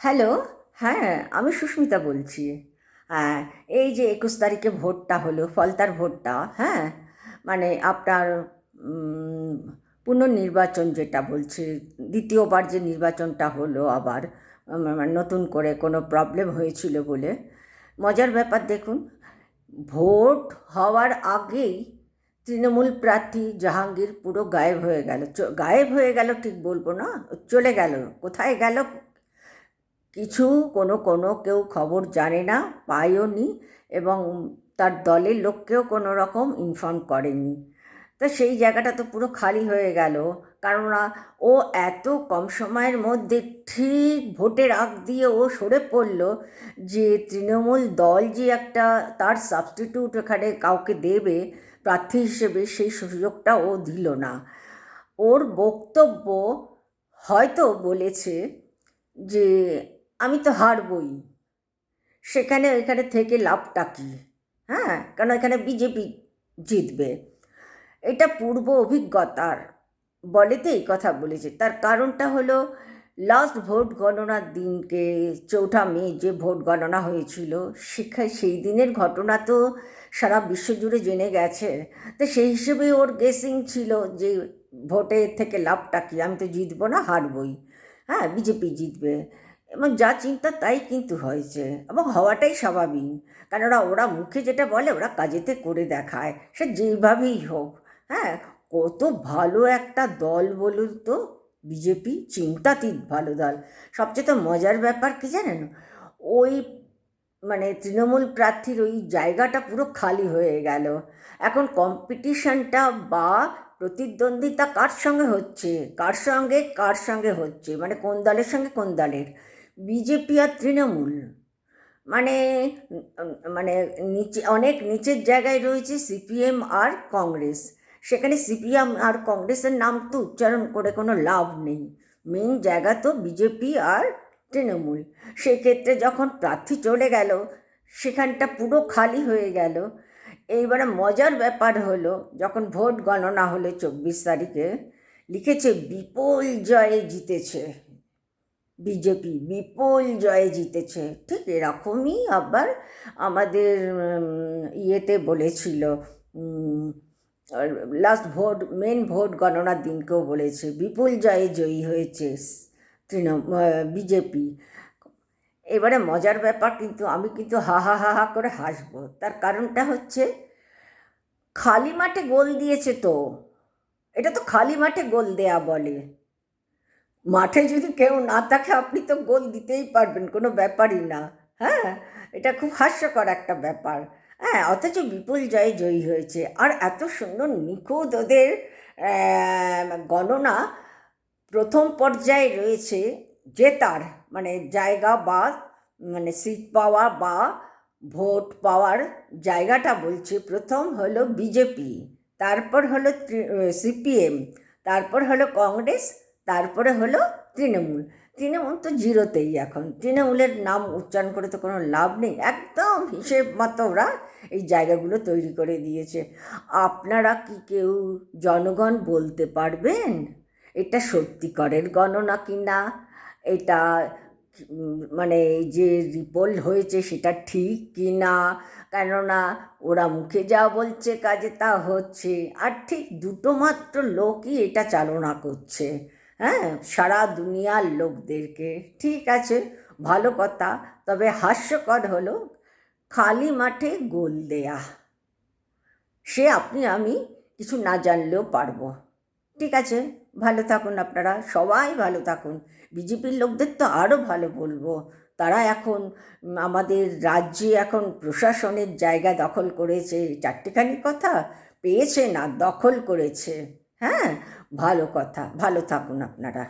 Hello. হ্যাঁ, আমি সুস্মিতা বলছি। হ্যাঁ, এই যে ২১ তারিখে ভোটটা হলো, ফলতার ভোটটা, হ্যাঁ? মানে আপনার উম পুনর্নির্বাচন যেটা বলছে, দ্বিতীয়বার যে নির্বাচনটা হলো আবার, নতুন করে কোনো প্রবলেম হয়েছিল বলে। মজার ব্যাপার দেখুন, ভোট হওয়ার আগেই তৃণমূল প্রার্থী জাহাঙ্গীর পুরো গায়েব হয়ে গেল। গায়েব হয়ে গেল ঠিক বলবো না, চলে গেল। কোথায় গেল কিছু কোনো কোনো কেউ খবর জানে না, পায়ও নি, এবং তার দলের লোককেও কোনো রকম ইনফর্ম করেনি। তো সেই জায়গাটা তো পুরো খালি হয়ে গেল। কেননা ও এত কম সময়ের মধ্যে ঠিক ভোটের আগ দিয়ে ও সরে পড়ল যে তৃণমূল দল যে একটা তার সাবস্টিটিউট এখানে কাউকে দেবে প্রার্থী হিসেবে, সেই সুযোগটা ও দিল না। ওর বক্তব্য হয়তো বলেছে যে আমি তো হারবই, সেখানে ওইখানে থেকে লাভটা কী? হ্যাঁ, কারণ এখানে বিজেপি জিতবে। এটা পূর্ব অভিজ্ঞতার বলেতে এই কথা বলেছে। তার কারণটা হলো লাস্ট ভোট গণনার দিনকে ৪ঠা মে যে ভোট গণনা হয়েছিল, সেই দিনের ঘটনা তো সারা বিশ্বজুড়ে জেনে গেছে। তো সেই হিসেবে ওর গেসিং ছিল যে ভোটে থেকে লাভটা কী, আমি তো জিতবো না, হারবই। হ্যাঁ, বিজেপি জিতবে। এবং যা চিন্তা তাই কিন্তু হয়েছে, এবং হওয়াটাই স্বাভাবিক। কেননা ওরা মুখে যেটা বলে ওরা কাজেতে করে দেখায়, সে যেভাবেই হোক। হ্যাঁ, কত ভালো একটা দল বলুন তো, বিজেপি চিন্তাতীত ভালো দল। সবচেয়ে তো মজার ব্যাপার কি জানেন, ওই তৃণমূল প্রার্থীর ওই জায়গাটা পুরো খালি হয়ে গেল। এখন কম্পিটিশনটা বা প্রতিদ্বন্দ্বিতা কার সঙ্গে হচ্ছে, কার সঙ্গে হচ্ছে, কোন দলের সঙ্গে কোন দলের, বিজেপি আর তৃণমূল। মানে মানে নিচে, অনেক নিচের জায়গায় রয়েছে সিপিএম আর কংগ্রেস। সেখানে সিপিএম আর কংগ্রেসের নাম তো উচ্চারণ করে কোনো লাভ নেই। মেন জায়গা তো বিজেপি আর তৃণমূল। সেক্ষেত্রে যখন প্রার্থী চলে গেল, সেখানটা পুরো খালি হয়ে গেল। এইবারে মজার ব্যাপার হলো, যখন ভোট গণনা হলো ২৪ তারিখে, লিখেছে বিপুল জয়ে জিতেছে বিজেপি, বিপুল জয়ে জিতেছে। ঠিক এরকমই আবার আমাদের ইয়েতে বলেছিল, লাস্ট ভোট, মেন ভোট গণনার দিনকেও বলেছে বিপুল জয়ে জয়ী হয়েছে বিজেপি। এবারে মজার ব্যাপার, কিন্তু আমি কিন্তু হা হা হা হা করে হাসবো। তার কারণটা হচ্ছে, খালি মাঠে গোল দিয়েছে তো, এটা তো খালি মাঠে গোল দেয়া বলে। মাঠে যদি কেউ না থাকে আপনি তো গোল দিতেই পারবেন, কোনো ব্যাপারই না। হ্যাঁ, এটা খুব হাস্যকর একটা ব্যাপার। হ্যাঁ, অথচ বিপুল জয়ে জয়ী হয়েছে, আর এত সুন্দর নিখুঁত ওদের গণনা। প্রথম পর্যায়ে রয়েছে জেতার জায়গা বা সিট পাওয়া বা ভোট পাওয়ার জায়গাটা বলছে, প্রথম হলো বিজেপি, তারপর হলো সিপিএম, তারপর হলো কংগ্রেস, তারপরে হলো তৃণমূল। তৃণমূল তো জিরোতেই এখন, তৃণমূলের নাম উচ্চারণ করে তো কোনো লাভ নেই। একদম হিসেব মতো ওরা এই জায়গাগুলো তৈরি করে দিয়েছে। আপনারা কি কেউ জনগণ বলতে পারবেন এটা সত্যিকারের গণনা কি না? এটা এই যে রিপোল হয়েছে সেটা ঠিক কি না? কেননা ওরা মুখে যা বলছে কাজে তা হচ্ছে, আর ঠিক দুটো মাত্র লোকই এটা চালনা করছে। হ্যাঁ, সারা দুনিয়ার লোকদেরকে। ঠিক আছে, ভালো কথা। তবে হাস্যকর হলো খালি মাঠে গোল দেয়া, সে আপনি আমি কিছু না জানলেও পারবো। ঠিক আছে, ভালো থাকুন আপনারা, সবাই ভালো থাকুন। বিজেপির লোকদের তো আরও ভালো বলবো, তারা এখন আমাদের রাজ্যে এখন প্রশাসনের জায়গা দখল করেছে। চারটেখানি কথা পেয়েছে না, দখল করেছে। হ্যাঁ, ভালো কথা, ভালো থাকুন আপনারা।